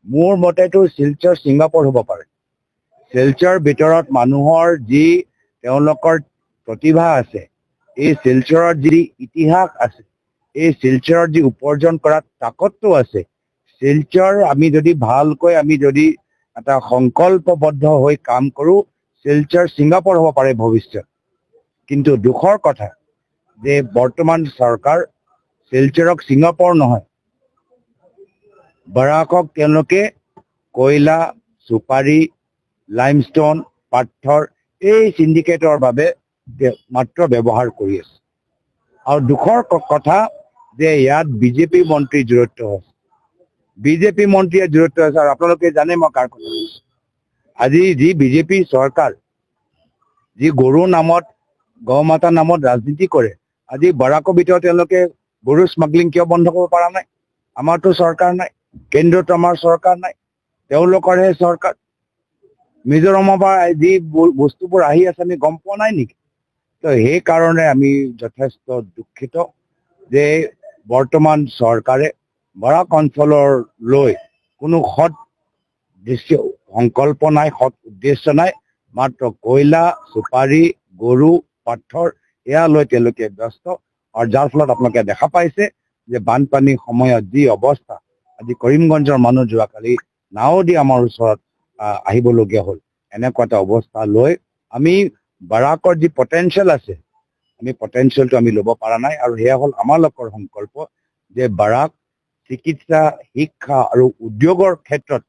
মোৰ মতেতো শিলচৰ ছিংগাপুৰ হ'ব পাৰে। শিলচৰ ভিতৰত মানুহৰ যি তেওঁলোকৰ প্ৰতিভা আছে, এই শিলচৰৰ যি ইতিহাস আছে, এই শিলচৰৰ যি উপাৰ্জন কৰাৰ তাকতটো আছে, শিলচৰ আমি যদি এটা সংকল্পবদ্ধ হৈ কাম কৰোঁ, শিলচৰ ছিংগাপুৰ হ'ব পাৰে ভৱিষ্যত। কিন্তু দুখৰ কথা যে বৰ্তমান চৰকাৰ শিলচৰক ছিংগাপুৰ নহয়, বৰাকক তেওঁলোকে কয়লা, চুপাৰী, লাইমষ্টন, পাথৰ এই চিণ্ডিকেটৰ বাবে মাত্ৰ ব্যৱহাৰ কৰি আছে। আৰু দুখৰ কথা যে ইয়াত বিজেপি মন্ত্ৰী জড়িত আছে। বিজেপি মন্ত্ৰীয়ে জড়িত আছে আৰু আপোনালোকে জানে মই কাৰ কথা কৈছোঁ। আজি যি বিজেপি চৰকাৰ যি গৰু নামত গৌ মাতা নামত ৰাজনীতি কৰে, আজি বৰাকৰ ভিতৰত তেওঁলোকে গৰু স্মাগলিং কিয় বন্ধ কৰিব পৰা নাই? আমাৰতো চৰকাৰ নাই, কেন্দ্ৰত আমাৰ চৰকাৰ নাই, তেওঁলোকৰহে চৰকাৰ। মিজোৰামৰ পৰা যি বস্তুবোৰ আহি আছে আমি গম পোৱা নাই নেকি? তো সেইকাৰণে আমি যথেষ্ট দুখিত যে বৰ্তমান চৰকাৰে বৰাক অঞ্চললৈ কোনো সৎ সংকল্প নাই, সৎ উদ্দেশ্য নাই, মাত্ৰ কয়লা, চুপাৰী, গৰু, পাথৰ এয়া লৈ তেওঁলোকে ব্যস্ত। আৰু যাৰ ফলত আপোনালোকে দেখা পাইছে যে বানপানীৰ সময়ত যি অৱস্থা, আজি কৰিমগঞ্জৰ মানুহ যোৱাকালি নাও দি আমাৰ ওচৰত আহিবলগীয়া হ'ল। এনেকুৱা এটা অৱস্থা লৈ আমি বৰাকৰ যি পটেনচিয়েল আছে, আমি পটেনচিয়েলটো আমি ল'ব পৰা নাই। আৰু সেয়া হ'ল আমাৰ লোকৰ সংকল্প যে বৰাক চিকিৎসা, শিক্ষা আৰু উদ্যোগৰ ক্ষেত্ৰত